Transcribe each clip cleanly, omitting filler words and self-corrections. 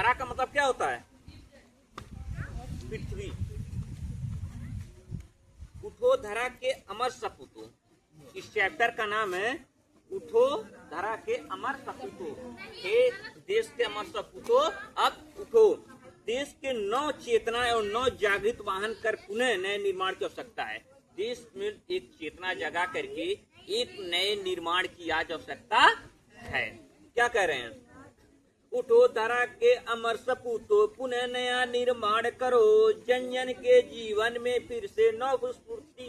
धरा का मतलब क्या होता है? पृथ्वी। उठो धरा के अमर सपूतो, इस चैप्टर का नाम है उठो धरा के अमर सपूतो। हे देश के अमर सपूतो, अब उठो। देश के नौ चेतना और नौ जागृत वाहन कर पुनः नए निर्माण की आवश्यकता है। देश में एक चेतना जगा करके एक नए निर्माण की आज आवश्यकता है। क्या कह रहे हैं? उठो धरा के अमर सपूतो, पुनः नया निर्माण करो। जन जन के जीवन में फिर से नव स्फूर्ति,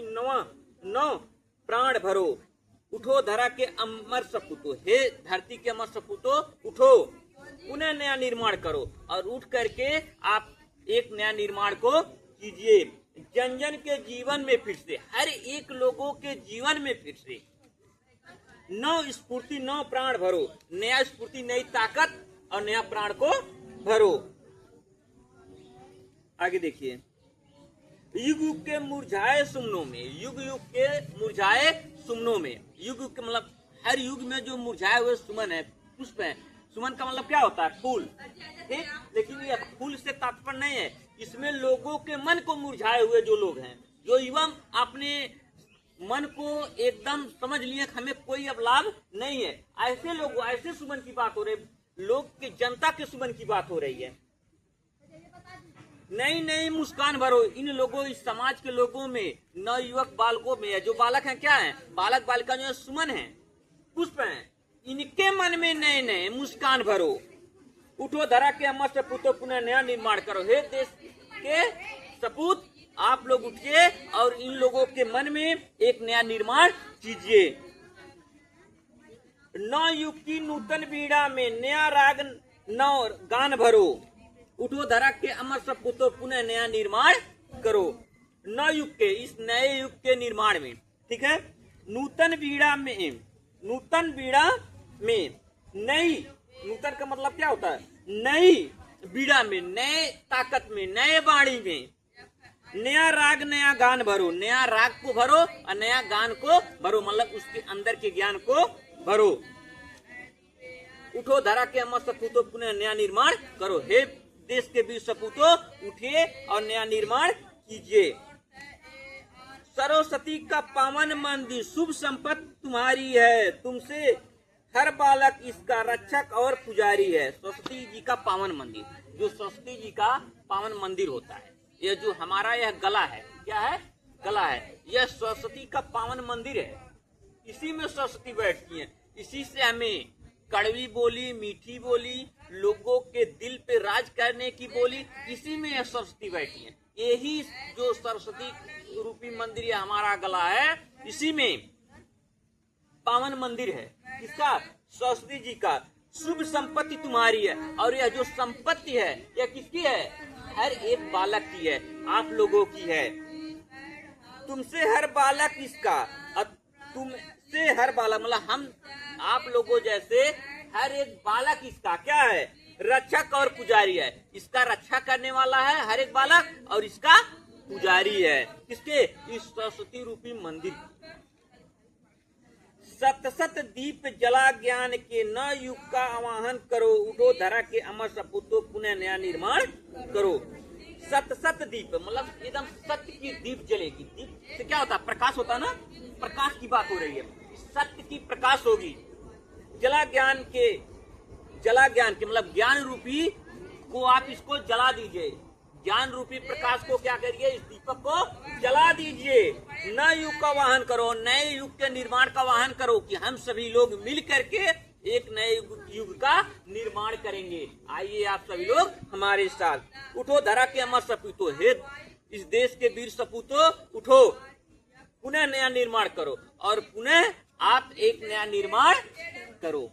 नौ प्राण भरो। उठो धरा के अमर सपूतो, हे धरती के अमर सपूतो, उठो, पुनः नया निर्माण करो। और उठ करके आप एक नया निर्माण को कीजिए। जन जन के जीवन में फिर से, हर एक लोगों के जीवन में फिर से नव स्फूर्ति, नौ प्राण भरो। नया स्फूर्ति, नई ताकत और नया प्राण को भरो। आगे देखिए, युग युग के मुरझाए सुमनों में, युग युग के मुरझाए सुमनों में। युग युग के मतलब हर युग में जो मुरझाए हुए सुमन है, पुष्प है। सुमन का मतलब क्या होता है? फूल, ठीक। लेकिन ये फूल से तात्पर्य नहीं है, इसमें लोगों के मन को मुरझाए हुए जो लोग हैं, जो एवं अपने मन को एकदम समझ लिए हमें कोई अब लाभ नहीं है, ऐसे लोग, ऐसे सुमन की बात हो रही है। लोग की, जनता के सुमन की बात हो रही है। नई नई मुस्कान भरो। इन लोगों, इस समाज के लोगों में, नव युवक बालकों में, जो बालक हैं, क्या है? बालक बालिका जो है सुमन है, पुष्प है, इनके मन में नए नए मुस्कान भरो। उठो धरा के अमर सपूतो, पुनः नया निर्माण करो। हे देश के सपूत, आप लोग उठिए और इन लोगों के मन में एक नया निर्माण कीजिए। नौ युग की नूतन बीड़ा में नया राग नौ गान भरो। उठो धरा के अमर सपूतो, पुनः नया निर्माण करो। नौ युग के, इस नए युग के निर्माण में, ठीक है। नूतन बीड़ा में, नूतन बीड़ा में, नई, नूतन का मतलब क्या होता है? नई बीड़ा में, नए ताकत में, नए वाणी में नया राग नया गान भरो। नया राग को भरो और नया गान को भरो, मतलब उसके अंदर के ज्ञान को भरो। उठो धरा के अमर सपूतो, पुनः नया निर्माण करो। हे देश के वीर सपूतो, उठिए और नया निर्माण कीजिए। सरस्वती का पावन मंदिर, शुभ संपत्ति तुम्हारी है। तुमसे हर बालक इसका रक्षक और पुजारी है। सरस्वती जी का पावन मंदिर, जो सरस्वती जी का पावन मंदिर होता है, यह जो हमारा यह गला है, क्या है? गला है। यह सरस्वती का पावन मंदिर है। इसी में सरस्वती बैठती है। इसी से हमें कड़वी बोली, मीठी बोली, लोगों के दिल पे राज करने की बोली, इसी में यह सरस्वती बैठी है। यही जो सरस्वती रूपी मंदिर है, हमारा गला है, इसी में पावन मंदिर है। किसका? सरस्वती जी का। शुभ संपत्ति तुम्हारी है। और यह जो संपत्ति है, यह किसकी है? हर एक बालक की है, आप लोगों की है। तुमसे हर बालक इसका, तुमसे हर बालक मतलब हम, आप लोगों जैसे हर एक बालक इसका क्या है? रक्षक और पुजारी है। इसका रक्षा करने वाला है हर एक बालक, और इसका पुजारी है। किसके? इस सरस्वती रूपी मंदिर। सत सत दीप जला ज्ञान के, न युग का आवाहन करो। उठो धरा के अमर सपूतो, पुनः नया निर्माण करो। सत सत दीप मतलब एकदम सत्य की दीप जलेगी। दीप से क्या होता है? प्रकाश होता है ना, प्रकाश की बात हो रही है। सत्य की प्रकाश होगी। जला ज्ञान के, जला ज्ञान के मतलब ज्ञान रूपी को आप इसको जला दीजिए। ज्ञान रूपी प्रकाश को क्या करिए? इस दीपक को जला दीजिए। नए युग का वाहन करो, नए युग के निर्माण का वाहन करो, कि हम सभी लोग मिल करके एक नए युग का निर्माण करेंगे। आइए आप सभी लोग हमारे साथ। उठो धरा के अमर सपूतो, हे इस देश के वीर सपूतो, उठो, पुनः नया निर्माण करो। और पुनः आप एक नया निर्माण करो।